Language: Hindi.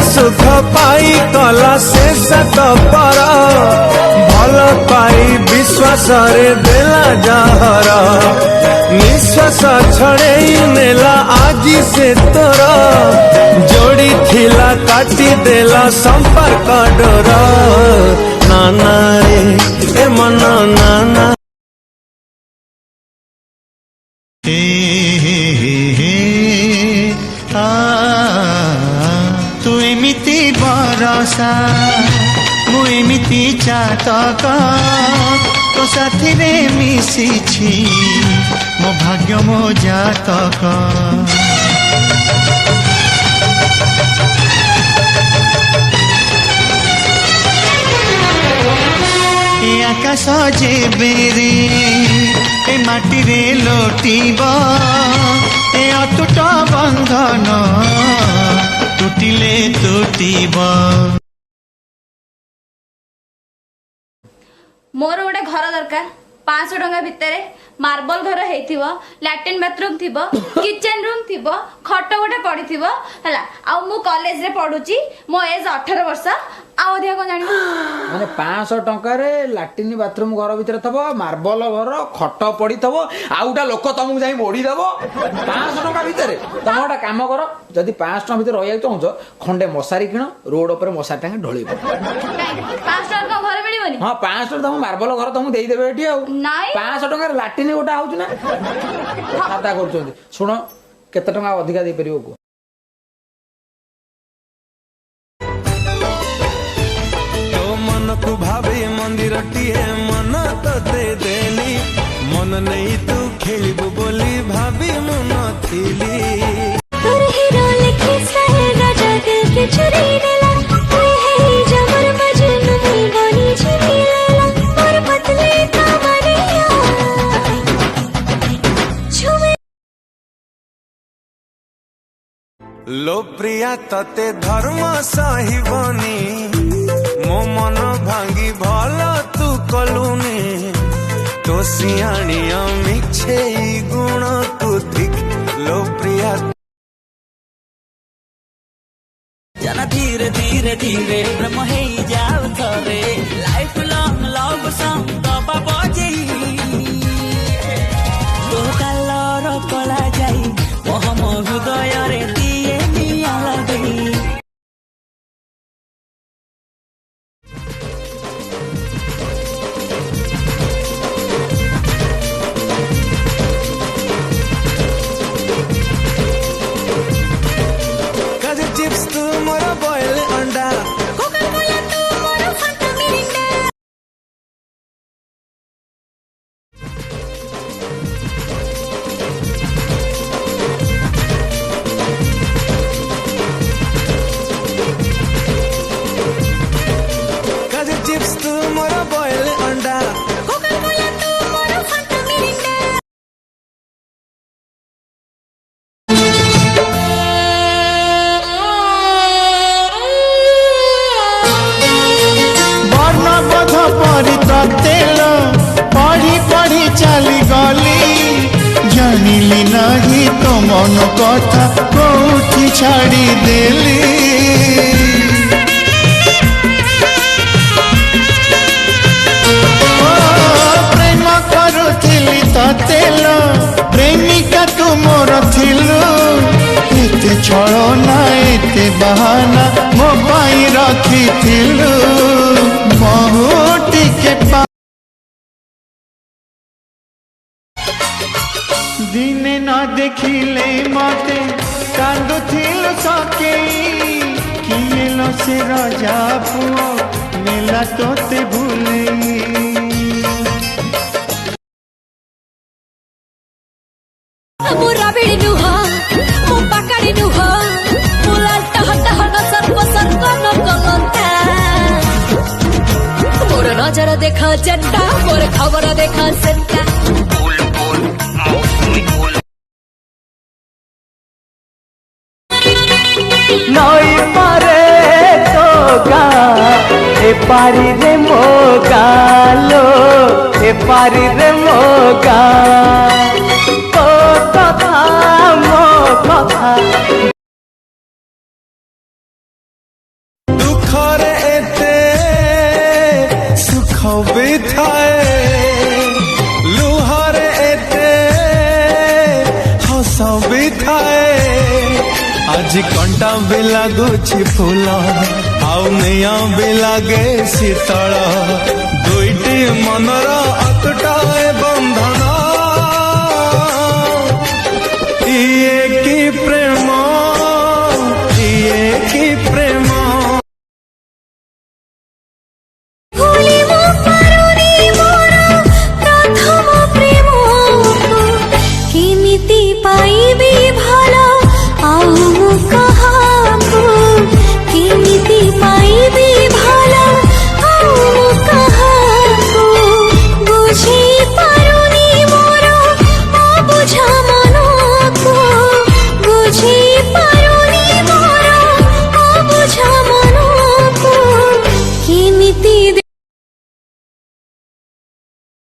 सुख पाई कला शेष पर भल पाई विश्वास रे देला जहर निश्वास छड़े नेला आज से तोर जोड़ी थिला काटी देला संपर्क डोर नाना रे ए मन नाना तू एमिति बरसा मु एमिति चातक तो साथी रे मिशिछि मो भाग्य मो जातक ए आकाश जेबे रे ए माटी रे लोटिब ए अटूट बंधन टूटिले टूटिब मोर गोटे घर दरकार 500 टंका भितर मार्बल घर हेइथिबो लैट्रिन बाथरूम थिबो किचन रूम थिबो खट गोटे पड़िथिबो हला आ मु कॉलेज रे पढुची मो एज 18 वर्ष आ अधिया को जानि माने 500 टंका रे लैट्रिन बाथरूम घर भितर थबो मार्बल घर खट पड़ी थबो आउटा लोक तुमको जाई मोड़ी देबो 500 टंका भितर तुम गोटा काम कर जदि 500 टंका भितर रहिया चाहछ खंडे मशारी किण रोड ऊपर मशारी टांगे ढळिबो 500 टंका घर मिलिबोनी हां 500 तुम मार्बल घर तुमको देई देबे एठी आ नाइ 500 टंका लैट्रिन गोटा आउछ ना खाता करछोंती सुनो केते टंका अधिका दे परिबो को मन को भावे मंदिर टीए मन ते देली मन नहीं तू खेलिबु बोली भाभी मु नथिली तोर हीरो लिखे सारे राजा दिल के चुरी नेला तू है जबर मजनू बनी चुरी लेला और पतले कमरिया छुवे लो प्रिया तते धर्म सहिबनी मो मन भांगी भला तू कलुनी तो सियाणिया मिछे गुण तू दिख लो प्रिया जना धीरे धीरे धीरे ब्रह्म हे जाऊ थरे लाइफ लॉन्ग लव सॉन्ग दबा बजे तो कलर कला जाई मोहम हृदय रे दिए निया लगे चिप्स तू मोरा बॉयल अंडा कोका-कोला तू मोर फंटा मिरिंडा काजू चिप्स तू मोरा बॉयल अंडा कोका-कोला तू मोर फंटा मिरिंडा वर्णबोध परितेल पढ़ी पढ़ी चली गली जानिली नहीं तो मन कथा कोठी छाड़ी देली प्रेम करुथिली तेल प्रेमिका तू मोर थिलु एते छलना एते बहाना मो पाई रखिथिलु बहुटी के दिने न देखिले मते कांदुथिलु सके किएलो से राजा पुओ नेला तोते भूले मुरा बिड़ी नुहा मु पकड़ी नुहा मुलाल टह टह न सर्प सर्प न कलंता मोर नजर देखा चट्टा मोर खबर देखा सेंटा नई पारे तो गा ए पारी रे मोगालो ए पारी रे मोगा तो कथा मो कथा आज कंटा भी लगुछि फूल आउ निया भी लगे शीतल दुईटी मनर अतुट